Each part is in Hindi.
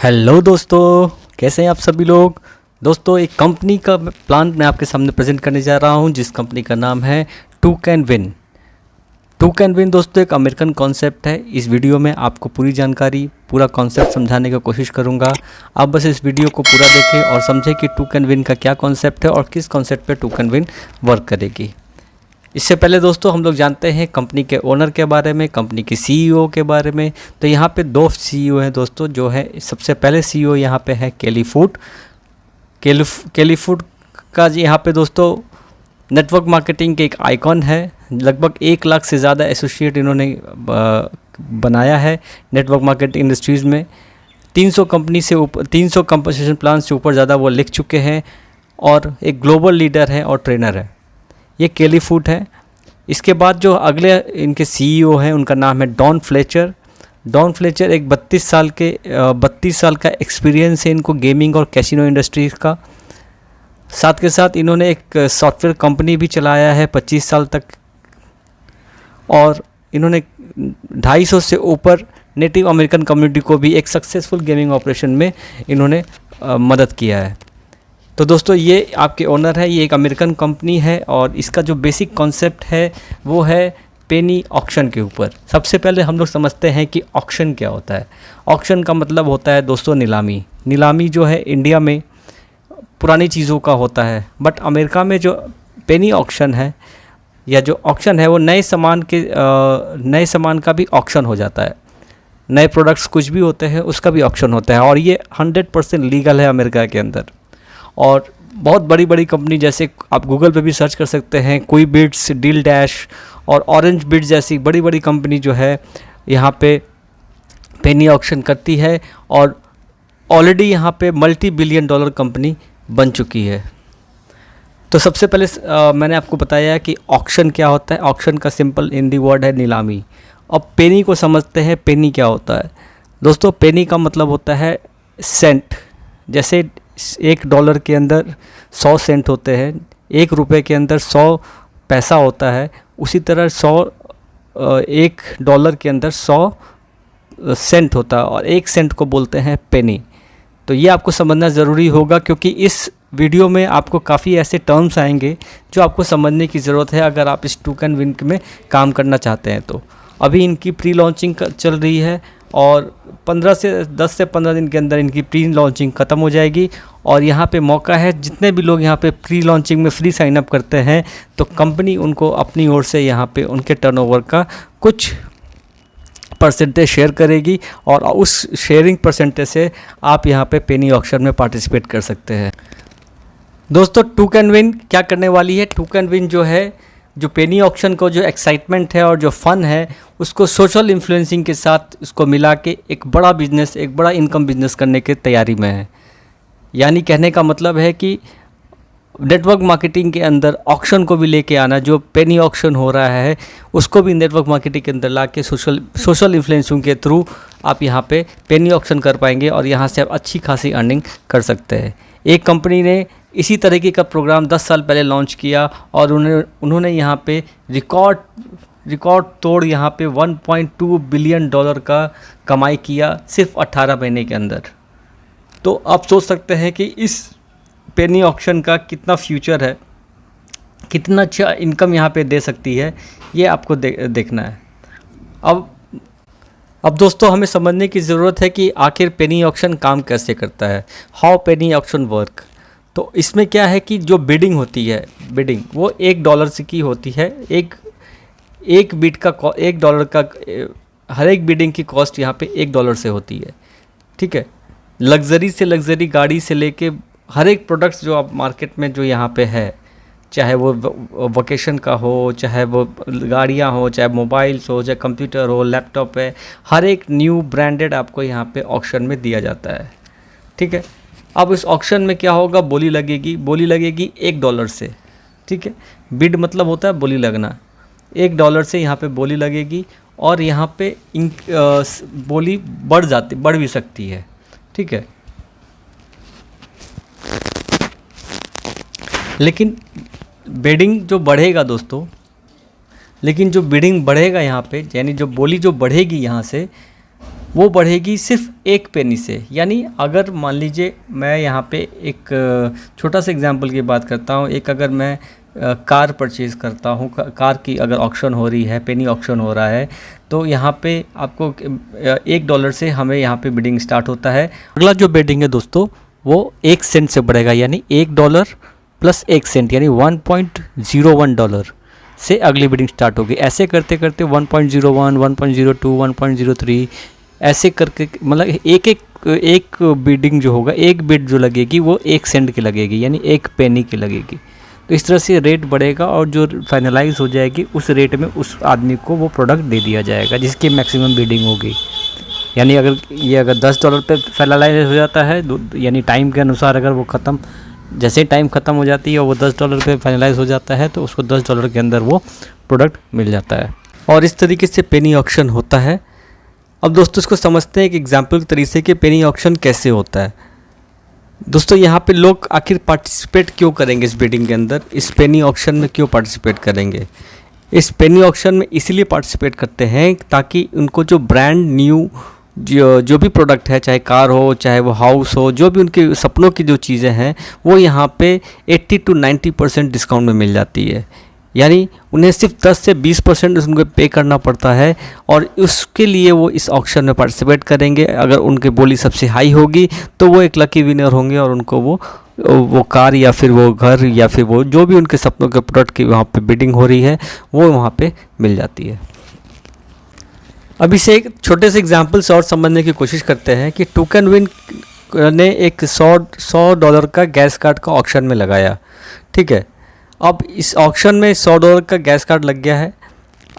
हेलो दोस्तों, कैसे हैं आप सभी लोग। दोस्तों, एक कंपनी का प्लान मैं आपके सामने प्रेजेंट करने जा रहा हूं, जिस कंपनी का नाम है two can win. Two can win दोस्तों एक अमेरिकन कॉन्सेप्ट है। इस वीडियो में आपको पूरी जानकारी, पूरा कॉन्सेप्ट समझाने की कोशिश करूंगा। आप बस इस वीडियो को पूरा देखें और समझें कि टू कैन विन का क्या कॉन्सेप्ट है और किस कॉन्सेप्ट पे टू कैन विन वर्क करेगी। इससे पहले दोस्तों हम लोग जानते हैं कंपनी के ओनर के बारे में, कंपनी के सीईओ के बारे में। तो यहाँ पे दो सीईओ हैं दोस्तों, जो है सबसे पहले सीईओ यहाँ पे है केली फूड। केली फूड का जी यहाँ पे दोस्तों नेटवर्क मार्केटिंग के एक आइकॉन है। लगभग 1 लाख से ज़्यादा एसोसिएट इन्होंने बनाया है नेटवर्क मार्केटिंग इंडस्ट्रीज़ में। 300 कंपनी से ऊपर, 300 कंपनसेशन प्लान से ऊपर ज़्यादा वो लिख चुके हैं और एक ग्लोबल लीडर है और ट्रेनर है। ये केली फूड है। इसके बाद जो अगले इनके सीईओ हैं उनका नाम है डॉन फ्लेचर। डॉन फ्लेचर एक 32 साल का एक्सपीरियंस है इनको गेमिंग और कैसीनो इंडस्ट्रीज़ का। साथ के साथ इन्होंने एक सॉफ्टवेयर कंपनी भी चलाया है 25 साल तक, और इन्होंने 250 से ऊपर नेटिव अमेरिकन कम्युनिटी को भी एक सक्सेसफुल गेमिंग ऑपरेशन में इन्होंने मदद किया है। तो दोस्तों ये आपके ओनर है। ये एक अमेरिकन कंपनी है और इसका जो बेसिक कॉन्सेप्ट है वो है पेनी ऑक्शन के ऊपर। सबसे पहले हम लोग समझते हैं कि ऑक्शन क्या होता है। ऑक्शन का मतलब होता है दोस्तों नीलामी। नीलामी जो है इंडिया में पुरानी चीज़ों का होता है, बट अमेरिका में जो पेनी ऑक्शन है या जो ऑक्शन है वो नए सामान का भी ऑक्शन हो जाता है। नए प्रोडक्ट्स कुछ भी होते हैं उसका भी ऑक्शन होता है और ये 100% लीगल है अमेरिका के अंदर। और बहुत बड़ी बड़ी कंपनी, जैसे आप गूगल पे भी सर्च कर सकते हैं, कोई बिट्स, डील डैश और ऑरेंज बिट जैसी बड़ी बड़ी कंपनी जो है यहाँ पे पेनी ऑक्शन करती है और ऑलरेडी यहाँ पे मल्टी बिलियन डॉलर कंपनी बन चुकी है। तो सबसे पहले मैंने आपको बताया कि ऑक्शन क्या होता है। ऑक्शन का सिंपल हिंदी वर्ड है नीलामी। अब पेनी को समझते हैं। पेनी क्या होता है दोस्तों? पेनी का मतलब होता है सेंट। जैसे $1 के अंदर 100 सेंट होते हैं, ₹1 के अंदर 100 पैसा होता है, उसी तरह $1 के अंदर 100 सेंट होता है और 1 सेंट को बोलते हैं पेनी। तो ये आपको समझना ज़रूरी होगा क्योंकि इस वीडियो में आपको काफ़ी ऐसे टर्म्स आएंगे जो आपको समझने की ज़रूरत है अगर आप इस टू कैन विन में काम करना चाहते हैं। तो अभी इनकी प्री लॉन्चिंग चल रही है और 10 से 15 दिन के अंदर इनकी प्री लॉन्चिंग ख़त्म हो जाएगी। और यहाँ पे मौका है, जितने भी लोग यहाँ पे प्री लॉन्चिंग में फ्री साइन अप करते हैं तो कंपनी उनको अपनी ओर से यहाँ पे उनके टर्नओवर का कुछ परसेंटेज शेयर करेगी और उस शेयरिंग परसेंटेज से आप यहाँ पे पेनी ऑक्शन में पार्टिसिपेट कर सकते हैं। दोस्तों टू कैन विन क्या करने वाली है? टू कैन विन जो है, जो पेनी ऑक्शन को जो एक्साइटमेंट है और जो फ़न है उसको सोशल इन्फ्लुएंसिंग के साथ उसको मिला के एक बड़ा बिजनेस, एक बड़ा इनकम बिजनेस करने की तैयारी में है। यानी कहने का मतलब है कि नेटवर्क मार्केटिंग के अंदर ऑक्शन को भी लेके आना, जो पेनी ऑक्शन हो रहा है उसको भी नेटवर्क मार्केटिंग के अंदर ला के सोशल इन्फ्लुएंसिंग के थ्रू आप यहाँ पे पेनी ऑक्शन कर पाएंगे और यहाँ से आप अच्छी खासी अर्निंग कर सकते हैं। एक कंपनी ने इसी तरीके का प्रोग्राम 10 साल पहले लॉन्च किया और उन्होंने यहाँ पे रिकॉर्ड तोड़ यहाँ पे $1.2 बिलियन का कमाई किया सिर्फ 18 महीने के अंदर। तो आप सोच सकते हैं कि इस पेनी ऑक्शन का कितना फ्यूचर है, कितना अच्छा इनकम यहाँ पे दे सकती है, ये आपको देखना है। अब दोस्तों हमें समझने की ज़रूरत है कि आखिर पेनी ऑक्शन काम कैसे करता है, हाउ पेनी ऑक्शन वर्क। तो इसमें क्या है कि जो बिडिंग होती है, बिडिंग वो $1 से की होती है। एक बिड का $1 का, हर एक बिडिंग की कॉस्ट यहाँ पे $1 से होती है। ठीक है। लग्जरी से लग्जरी गाड़ी से लेके हर एक प्रोडक्ट्स जो आप मार्केट में जो यहाँ पे है, चाहे वो वोकेशन का हो, चाहे वो गाड़ियाँ हो, चाहे मोबाइल्स हो, चाहे कंप्यूटर हो, लैपटॉप है, हर एक न्यू ब्रांडेड आपको यहाँ पे ऑक्शन में दिया जाता है। ठीक है। अब इस ऑक्शन में क्या होगा? बोली लगेगी $1 से। ठीक है। बिड मतलब होता है बोली लगना। $1 से यहाँ पे बोली लगेगी और यहाँ पे बोली बढ़ भी सकती है। ठीक है। लेकिन बिडिंग जो बढ़ेगा दोस्तों, लेकिन जो बिडिंग बढ़ेगा यहाँ पे, यानी जो बोली जो बढ़ेगी यहाँ से, वो बढ़ेगी सिर्फ 1 पेनी से। यानी अगर मान लीजिए मैं यहाँ पे एक छोटा सा एग्जांपल की बात करता हूँ। एक अगर मैं कार परचेज़ करता हूँ, कार की अगर ऑक्शन हो रही है, पेनी ऑक्शन हो रहा है, तो यहाँ पे आपको $1 से हमें यहाँ पे बिडिंग स्टार्ट होता है। अगला जो बिडिंग है दोस्तों वो 1 सेंट से बढ़ेगा, यानी $1 प्लस 1 सेंट यानी $1.01 से अगली बिडिंग स्टार्ट होगी। ऐसे करते करते 1.01, 1.02, 1.03 ऐसे करके मतलब एक बिडिंग जो होगा, एक बिड जो लगेगी वो 1 सेंट की लगेगी, यानी 1 पेनी की लगेगी। तो इस तरह से रेट बढ़ेगा और जो फाइनलाइज हो जाएगी उस रेट में उस आदमी को वो प्रोडक्ट दे दिया जाएगा जिसकी मैक्सिमम बिडिंग होगी। यानी अगर $10 पे फाइनलाइज हो जाता है, यानी टाइम के अनुसार अगर वो ख़त्म, जैसे ही टाइम ख़त्म हो जाती है और वो $10 पे फाइनलाइज हो जाता है तो उसको $10 के अंदर वो प्रोडक्ट मिल जाता है। और इस तरीके से पेनी ऑक्शन होता है। अब दोस्तों इसको समझते हैं एक एग्जाम्पल के तरीके से कि पेनी ऑक्शन कैसे होता है। दोस्तों यहाँ पे लोग आखिर पार्टिसिपेट क्यों करेंगे इस बिडिंग के अंदर, इस पेनी ऑक्शन में क्यों पार्टिसिपेट करेंगे? इस पेनी ऑक्शन में इसीलिए पार्टिसिपेट करते हैं ताकि उनको जो ब्रांड न्यू जो भी प्रोडक्ट है, चाहे कार हो, चाहे वो हाउस हो, जो भी उनके सपनों की जो चीज़ें हैं वो यहाँ पे 80 to 90% डिस्काउंट में मिल जाती है। यानी उन्हें सिर्फ 10 से 20% उनको पे करना पड़ता है और उसके लिए वो इस ऑक्शन में पार्टिसिपेट करेंगे। अगर उनकी बोली सबसे हाई होगी तो वो एक लकी विनर होंगे और उनको वो कार या फिर वो घर या फिर वो जो भी उनके सपनों के प्रोडक्ट की वहाँ पे बिडिंग हो रही है वो वहाँ पे मिल जाती है। अब इसे एक छोटे से एग्जाम्पल से और समझने की कोशिश करते हैं कि टू कैन विन ने एक $100 का गैस कार्ड का ऑक्शन में लगाया। ठीक है, अब इस ऑक्शन में $100 का गैस कार्ड लग गया है।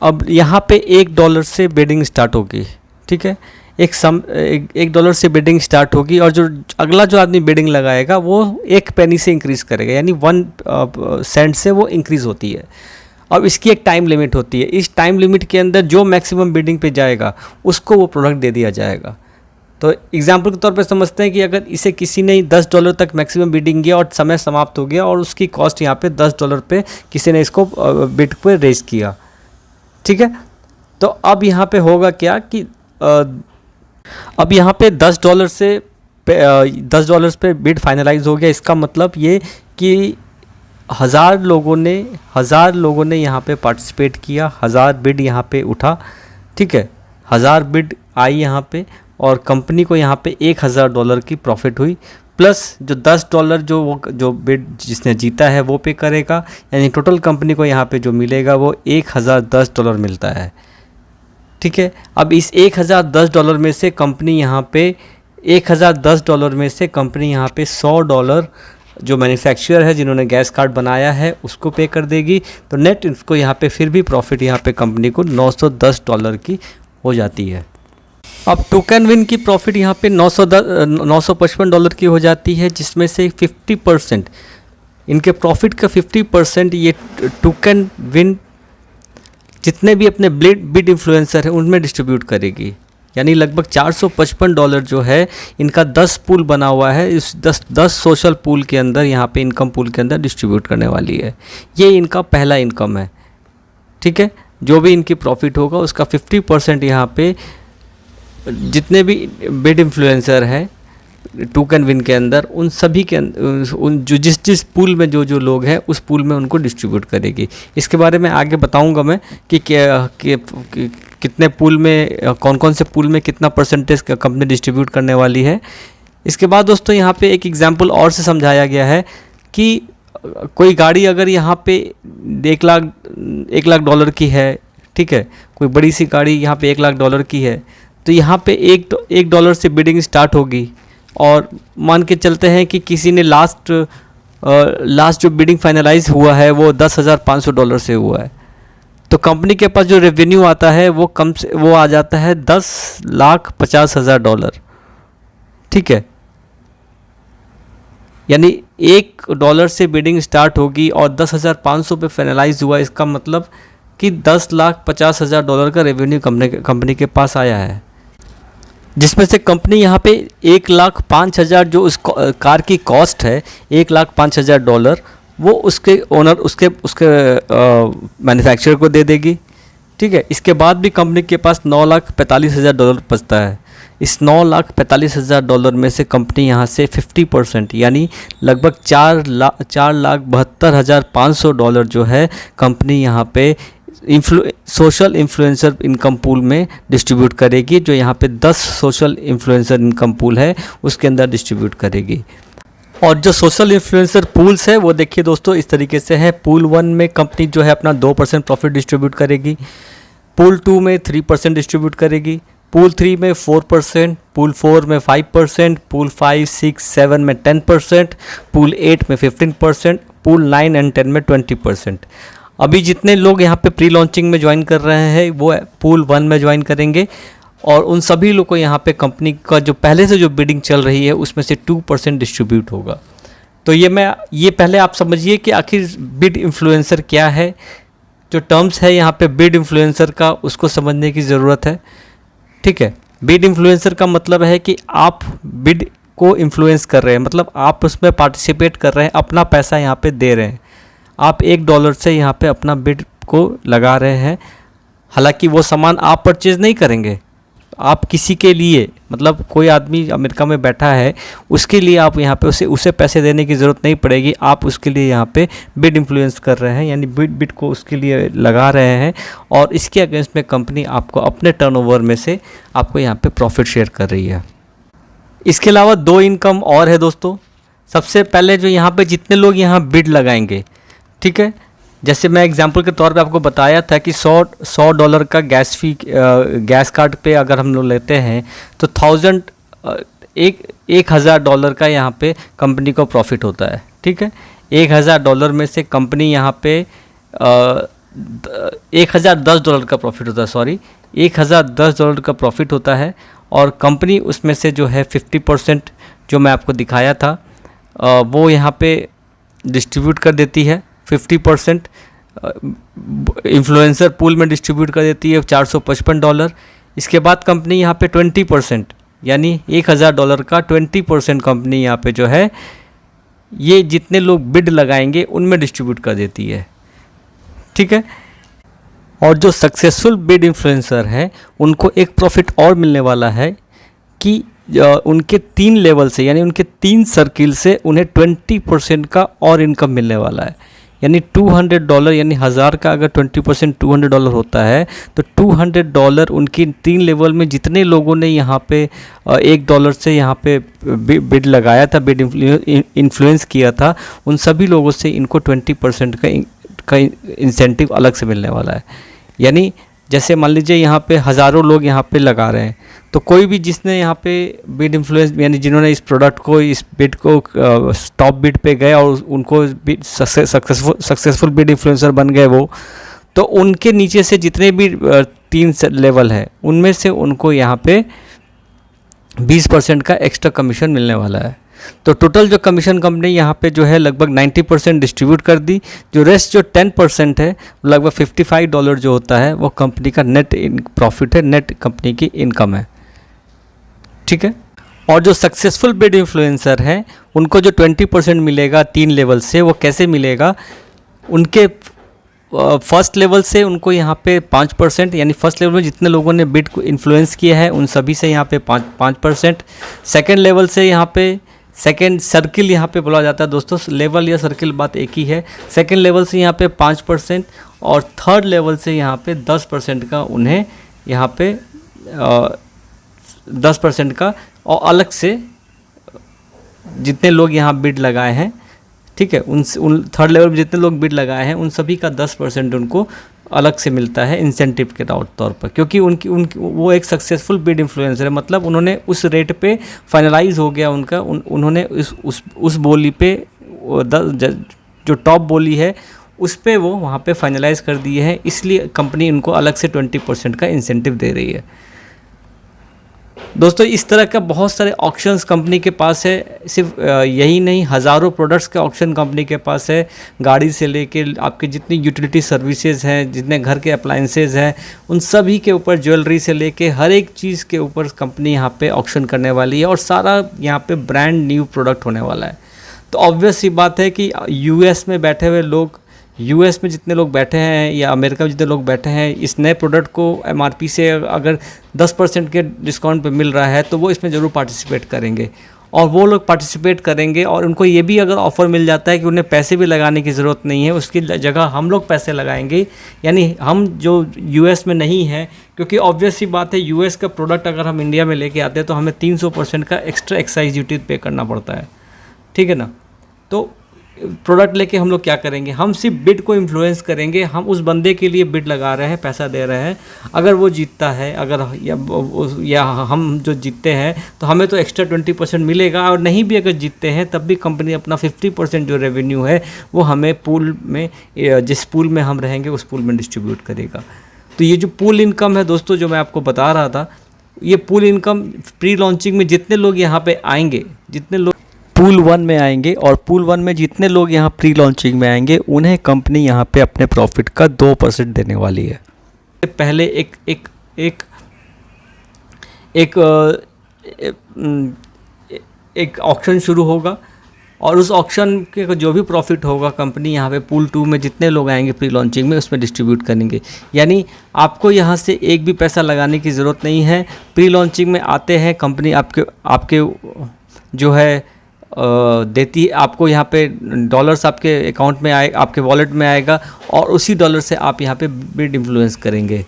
अब यहाँ पे $1 से बिडिंग स्टार्ट होगी। ठीक है, $1 से बिडिंग स्टार्ट होगी और जो अगला जो आदमी बिडिंग लगाएगा वो 1 पेनी से इंक्रीज़ करेगा, यानी 1 सेंट से वो इंक्रीज़ होती है। अब इसकी एक टाइम लिमिट होती है। इस टाइम लिमिट के अंदर जो मैक्सिमम बिडिंग पे जाएगा उसको वो प्रोडक्ट दे दिया जाएगा। तो एग्जाम्पल के तौर पे समझते हैं कि अगर इसे किसी ने $10 तक मैक्सिमम बिडिंग किया और समय समाप्त हो गया और उसकी कॉस्ट यहाँ पे $10 पे किसी ने इसको बिड पे रेज किया। ठीक है, तो अब यहाँ पे होगा क्या कि अब यहाँ पे $10 पे बिड फाइनलाइज हो गया। इसका मतलब ये कि 1000 लोगों ने यहाँ पे पार्टिसिपेट किया, 1000 बिड यहाँ पे उठा। ठीक है, 1000 बिड आई यहाँ पे और कंपनी को यहाँ पे $1000 की प्रॉफिट हुई, प्लस जो $10 जो बिड जिसने जीता है वो पे करेगा, यानी टोटल कंपनी को यहाँ पे जो मिलेगा वो $1010 मिलता है। ठीक है, अब इस $1010 में से कंपनी यहाँ पे $1010 में से कंपनी यहाँ पे $100 जो मैन्युफैक्चरर है जिन्होंने गैस कार्ड बनाया है उसको पे कर देगी। तो नेट इसको यहाँ पे फिर भी प्रॉफिट यहाँ पे कंपनी को $910 की हो जाती है। अब टू कैन विन की प्रॉफिट यहाँ पे $955 की हो जाती है, जिसमें से 50% इनके प्रॉफिट का 50% ये टू कैन विन जितने भी अपने बिड इन्फ्लुएंसर हैं उनमें डिस्ट्रीब्यूट करेगी। यानी लगभग $455 जो है इनका 10 पूल बना हुआ है, इस 10 सोशल पूल के अंदर यहाँ पे इनकम पूल के अंदर डिस्ट्रीब्यूट करने वाली है। ये इनका पहला इनकम है। ठीक है, जो भी इनकी प्रॉफिट होगा उसका 50% यहाँ पे जितने भी बिड इन्फ्लुएंसर है टू कैन विन के अंदर उन सभी के उन जो जिस पूल में जो लोग हैं उस पूल में उनको डिस्ट्रीब्यूट करेगी। इसके बारे में आगे बताऊंगा मैं कि कितने पूल में कौन से पूल में कितना परसेंटेज कंपनी डिस्ट्रीब्यूट करने वाली है। इसके बाद दोस्तों यहाँ पे एक एग्जांपल और से समझाया गया है कि कोई गाड़ी अगर यहाँ पे $1 लाख की है। ठीक है, कोई बड़ी सी गाड़ी यहाँ पे $1 लाख की है, तो यहाँ पे $1 से बिडिंग स्टार्ट होगी और मान के चलते हैं कि किसी ने लास्ट जो बिडिंग फाइनलाइज हुआ है वो $10,500 से हुआ है, तो कंपनी के पास जो रेवेन्यू आता है वो आ जाता है $10,50,000। ठीक है, यानी $1 से बिडिंग स्टार्ट होगी और 10,500 पे फाइनलाइज हुआ। इसका मतलब कि $10,50,000 का रेवेन्यू कंपनी के पास आया है, जिसमें से कंपनी यहाँ पे $1,05,000 जो उस कार की कॉस्ट है $1,05,000 वो उसके ओनर उसके मैन्युफैक्चरर को दे देगी। ठीक है। इसके बाद भी कंपनी के पास $9,45,000 बचता है। इस $9,45,000 में से कंपनी यहाँ से 50% यानी लगभग $4,72,500 जो है कंपनी यहाँ पे सोशल इन्फ्लुएंसर इनकम पूल में डिस्ट्रीब्यूट करेगी, जो यहाँ पे 10 सोशल इन्फ्लुएंसर इनकम पूल है उसके अंदर डिस्ट्रीब्यूट करेगी। और जो सोशल इन्फ्लुएंसर पूल्स है वो देखिए दोस्तों इस तरीके से है। पूल 1 में कंपनी जो है अपना 2% प्रॉफिट डिस्ट्रीब्यूट करेगी, पूल 2 में 3% डिस्ट्रीब्यूट करेगी, पूल 3 में 4%, पूल 4 में 5%, पूल 5, 6, 7 में 10%, पूल 8 में 15%, पूल 9 एंड 10 में 20%। अभी जितने लोग यहाँ पे प्री लॉन्चिंग में ज्वाइन कर रहे हैं वो पूल 1 में ज्वाइन करेंगे और उन सभी लोग को यहाँ पे कंपनी का जो पहले से जो बिडिंग चल रही है उसमें से 2% डिस्ट्रीब्यूट होगा। तो ये पहले आप समझिए कि आखिर बिड इन्फ्लुएंसर क्या है। जो टर्म्स है यहाँ पे बिड इन्फ्लुएंसर का उसको समझने की ज़रूरत है। ठीक है, बिड इन्फ्लुएंसर का मतलब है कि आप बिड को इन्फ्लुएंस कर रहे हैं, मतलब आप उसमें पार्टिसिपेट कर रहे हैं, अपना पैसा यहाँ पे दे रहे हैं। आप $1 से यहाँ पे अपना बिड को लगा रहे हैं। हालांकि वो सामान आप परचेज नहीं करेंगे, आप किसी के लिए, मतलब कोई आदमी अमेरिका में बैठा है उसके लिए आप यहाँ पे उसे पैसे देने की ज़रूरत नहीं पड़ेगी। आप उसके लिए यहाँ पे बिड इन्फ्लुएंस कर रहे हैं, यानी बिड को उसके लिए लगा रहे हैं और इसके अगेंस्ट में कंपनी आपको अपने टर्नओवर में से आपको यहाँ पे प्रॉफिट शेयर कर रही है। इसके अलावा 2 इनकम और है दोस्तों। सबसे पहले जो यहाँ पे जितने लोग यहाँ बिड लगाएंगे, ठीक है, जैसे मैं एग्जांपल के तौर पे आपको बताया था कि $100 का गैस फी, गैस कार्ड पे अगर हम लोग लेते हैं तो $1,000 का यहाँ पे कंपनी को प्रॉफिट होता है। ठीक है, $1,000 में से कंपनी यहाँ पे $1,010 का प्रॉफिट होता है, सॉरी $1,010 का प्रॉफिट होता है और कंपनी उसमें से जो है 50% जो मैं आपको दिखाया था वो यहाँ पे डिस्ट्रीब्यूट कर देती है। 50% इन्फ्लुएंसर पूल में डिस्ट्रीब्यूट कर देती है, $455। इसके बाद कंपनी यहाँ पे 20% यानी $1,000 का 20% कंपनी यहाँ पे जो है ये जितने लोग बिड लगाएंगे उनमें डिस्ट्रीब्यूट कर देती है। ठीक है, और जो सक्सेसफुल बिड इन्फ्लुएंसर हैं उनको एक प्रॉफिट और मिलने वाला है कि उनके 3 लेवल से यानी उनके 3 सर्किल से उन्हें 20% का और इनकम मिलने वाला है। यानी $200 यानी 1000 का अगर 20% $200 होता है तो $200 उनकी 3 लेवल में जितने लोगों ने यहाँ पे $1 से यहाँ पे बिड लगाया था, बिड इन्फ्लुएंस किया था, उन सभी लोगों से इनको 20% का इंसेंटिव अलग से मिलने वाला है। यानी जैसे मान लीजिए यहाँ पे हज़ारों लोग यहाँ पे लगा रहे हैं तो कोई भी जिसने यहाँ पे बिड इन्फ्लुएंस यानी जिन्होंने इस प्रोडक्ट को, इस बिड को टॉप बिड पे गए और उनको सक्सेसफुल बिड इन्फ्लुएंसर बन गए वो, तो उनके नीचे से जितने भी 3 लेवल है उनमें से उनको यहाँ पे 20% का एक्स्ट्रा कमीशन मिलने वाला है। तो टोटल जो कमीशन कंपनी यहाँ पे जो है लगभग 90% डिस्ट्रीब्यूट कर दी। जो रेस्ट जो 10% है लगभग $55 जो होता है वो कंपनी का नेट प्रॉफिट है, नेट कंपनी की इनकम है। ठीक है, और जो सक्सेसफुल बिड इन्फ्लुएंसर हैं उनको जो 20% मिलेगा 3 लेवल से, वो कैसे मिलेगा? उनके फर्स्ट लेवल से उनको यहाँ पे 5% यानी फर्स्ट लेवल में जितने लोगों ने बिड को इन्फ्लुएंस किया है उन सभी से यहाँ पे 5%। सेकेंड लेवल से यहाँ पे, सेकेंड सर्किल यहाँ पे बोला जाता है दोस्तों, लेवल या सर्किल बात एक ही है। सेकेंड लेवल से यहाँ पे 5% और थर्ड लेवल से यहाँ पे 10% का उन्हें यहाँ पे 10% का और अलग से जितने लोग यहाँ बिड लगाए हैं, ठीक है, उन थर्ड लेवल में जितने लोग बिड लगाए हैं उन सभी का 10% उनको अलग से मिलता है इंसेंटिव के तौर पर, क्योंकि उनकी वो एक सक्सेसफुल बिड इन्फ्लुएंसर है। मतलब उन्होंने उस रेट पे फाइनलाइज हो गया उनका, उन्होंने उस बोली पे जो टॉप बोली है उस पे वो वहाँ पे फाइनलाइज कर दिए हैं, इसलिए कंपनी उनको अलग से 20% का इंसेंटिव दे रही है। दोस्तों इस तरह का बहुत सारे ऑप्शंस कंपनी के पास है। सिर्फ यही नहीं, हज़ारों प्रोडक्ट्स के ऑप्शन कंपनी के पास है। गाड़ी से लेके आपके जितनी यूटिलिटी सर्विसेज हैं, जितने घर के अप्लाइंसेज हैं, उन सभी के ऊपर, ज्वेलरी से लेके हर एक चीज़ के ऊपर कंपनी यहाँ पे ऑप्शन करने वाली है और सारा यहाँ पे ब्रांड न्यू प्रोडक्ट होने वाला है। तो ऑब्वियस सी बात है कि यूएस में बैठे हुए लोग यूएस में जितने लोग बैठे हैं या अमेरिका में जितने लोग बैठे हैं, इस नए प्रोडक्ट को एमआरपी से अगर 10% के डिस्काउंट पे मिल रहा है तो वो इसमें ज़रूर पार्टिसिपेट करेंगे। और वो लोग पार्टिसिपेट करेंगे और उनको ये भी अगर ऑफ़र मिल जाता है कि उन्हें पैसे भी लगाने की ज़रूरत नहीं है, उसकी जगह हम लोग पैसे लगाएंगे, यानी हम जो यूएस में नहीं है, क्योंकि ऑब्वियस सी बात है यूएस का प्रोडक्ट अगर हम इंडिया में लेके आते हैं तो हमें 300% का एक्स्ट्रा एक्साइज ड्यूटी पे करना पड़ता है, ठीक है ना। तो प्रोडक्ट लेके हम लोग क्या करेंगे, हम सिर्फ बिड को इन्फ्लुएंस करेंगे, हम उस बंदे के लिए बिड लगा रहे हैं, पैसा दे रहे हैं, अगर वो जीतता है, अगर या हम जो जीतते हैं तो हमें तो एक्स्ट्रा 20% मिलेगा, और नहीं भी अगर जीतते हैं तब भी कंपनी अपना 50% जो रेवेन्यू है वो हमें पूल में, जिस पूल में हम रहेंगे उस पूल में डिस्ट्रीब्यूट करेगा। तो ये जो पूल इनकम है दोस्तों, जो मैं आपको बता रहा था, ये पूल इनकम प्री लॉन्चिंग में जितने लोग यहाँ पे आएंगे, जितने लोग पूल 1 में आएंगे, और पूल 1 में जितने लोग यहाँ प्री लॉन्चिंग में आएंगे उन्हें कंपनी यहाँ पे अपने प्रॉफिट का 2% देने वाली है। पहले एक ऑक्शन शुरू होगा, और उस ऑक्शन के जो भी प्रॉफिट होगा कंपनी यहाँ पे पूल 2 में जितने लोग आएंगे प्री लॉन्चिंग में उसमें डिस्ट्रीब्यूट करेंगे। यानी आपको यहाँ से एक भी पैसा लगाने की ज़रूरत नहीं है। प्री लॉन्चिंग में आते हैं, कंपनी आपके जो है देती है आपको, यहाँ पे डॉलर्स आपके अकाउंट में आए, आपके वॉलेट में आएगा, और उसी डॉलर से आप यहाँ पे बिड इन्फ्लुएंस करेंगे।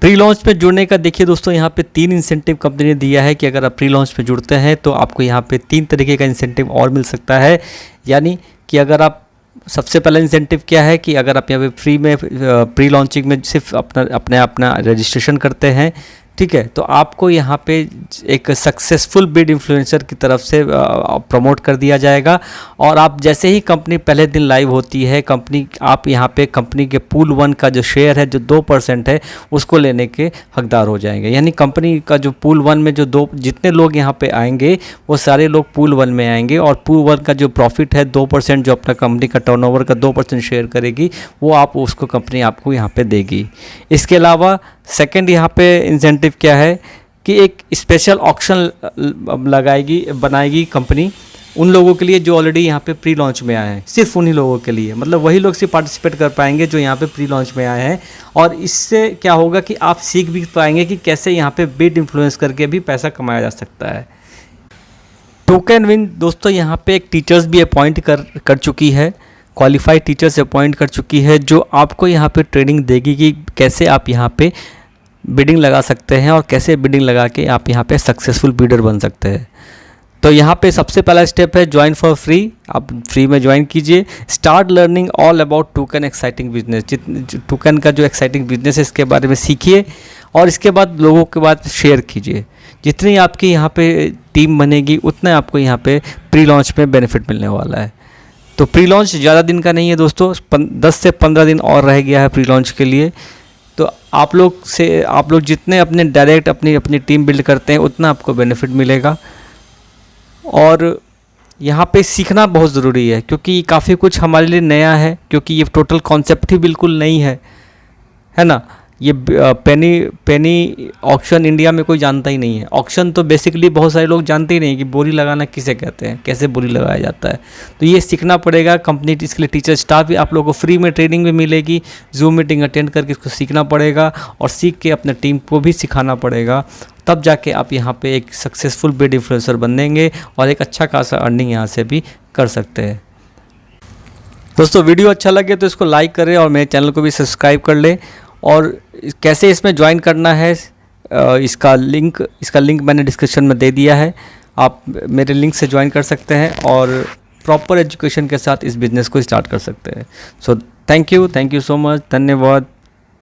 प्री लॉन्च पे जुड़ने का देखिए दोस्तों, यहाँ पे 3 इंसेंटिव कंपनी ने दिया है कि अगर आप प्री लॉन्च पे जुड़ते हैं तो आपको यहाँ पे 3 तरीके का इंसेंटिव और मिल सकता है। यानी कि अगर आप, सबसे पहला इंसेंटिव क्या है कि अगर आप यहाँ पे फ्री में प्री लॉन्चिंग में सिर्फ अपना रजिस्ट्रेशन करते हैं, ठीक है, तो आपको यहाँ पे एक सक्सेसफुल बिड इन्फ्लुएंसर की तरफ से प्रमोट कर दिया जाएगा, और आप जैसे ही कंपनी पहले दिन लाइव होती है, आप यहाँ पे कंपनी के पूल 1 का जो शेयर है, जो 2% है, उसको लेने के हकदार हो जाएंगे। यानी कंपनी का जो पूल 1 में जो जितने लोग यहाँ पे आएंगे वो सारे लोग पूल 1 में आएंगे, और पूल 1 का जो प्रॉफिट है 2%, जो अपना कंपनी का टर्नओवर का 2% शेयर करेगी, वो उसको कंपनी आपको यहाँ पे देगी। इसके अलावा सेकंड यहाँ पे इंसेंटिव क्या है कि एक स्पेशल ऑक्शन बनाएगी कंपनी उन लोगों के लिए जो ऑलरेडी यहाँ पे प्री लॉन्च में आए हैं, सिर्फ उन्हीं लोगों के लिए, मतलब वही लोग सिर्फ पार्टिसिपेट कर पाएंगे जो यहाँ पे प्री लॉन्च में आए हैं। और इससे क्या होगा कि आप सीख भी पाएंगे कि कैसे यहाँ पे बिड इन्फ्लुएंस करके भी पैसा कमाया जा सकता है। टोकन विन दोस्तों यहाँ पे एक टीचर्स भी अपॉइंट कर चुकी है, क्वालिफाइड टीचर्स अपॉइंट कर चुकी है, जो आपको यहाँ पे ट्रेनिंग देगी कि कैसे आप यहाँ पे बिडिंग लगा सकते हैं और कैसे बिडिंग लगा के आप यहाँ पे सक्सेसफुल बिडर बन सकते हैं। तो यहाँ पे सबसे पहला स्टेप है ज्वाइन फॉर फ्री, आप फ्री में ज्वाइन कीजिए। Start learning all about token exciting business, token का जो एक्साइटिंग बिजनेस है इसके बारे में सीखिए, और इसके बाद लोगों के बाद शेयर कीजिए। जितनी आपकी यहाँ पे टीम बनेगी उतना आपको यहाँ पे प्री लॉन्च में बेनिफिट मिलने वाला है। तो प्री लॉन्च ज़्यादा दिन का नहीं है दोस्तों, 10 से 15 दिन और रह गया है प्री लॉन्च के लिए। तो आप लोग जितने अपने डायरेक्ट अपनी टीम बिल्ड करते हैं उतना आपको बेनिफिट मिलेगा। और यहाँ पे सीखना बहुत ज़रूरी है, क्योंकि काफ़ी कुछ हमारे लिए नया है, क्योंकि ये टोटल कॉन्सेप्ट ही बिल्कुल नहीं है ना। ये पेनी ऑक्शन इंडिया में कोई जानता ही नहीं है। ऑक्शन तो बेसिकली बहुत सारे लोग जानते ही नहीं कि बोली लगाना किसे कहते हैं, कैसे बोली लगाया जाता है। तो ये सीखना पड़ेगा। कंपनी इसके लिए टीचर स्टाफ भी आप लोगों को फ्री में ट्रेनिंग भी मिलेगी, जूम मीटिंग अटेंड करके इसको सीखना पड़ेगा, और सीख के अपने टीम को भी सिखाना पड़ेगा। तब जाके आप यहाँ पे एक सक्सेसफुल बिड इन्फ्लुएंसर बनेंगे और एक अच्छा खासा अर्निंग यहाँ से भी कर सकते हैं। दोस्तों वीडियो अच्छा लगे तो इसको लाइक करें और मेरे चैनल को भी सब्सक्राइब कर लें। और कैसे इसमें ज्वाइन करना है इसका लिंक मैंने डिस्क्रिप्शन में दे दिया है, आप मेरे लिंक से ज्वाइन कर सकते हैं और प्रॉपर एजुकेशन के साथ इस बिज़नेस को स्टार्ट कर सकते हैं। So thank you so much, धन्यवाद।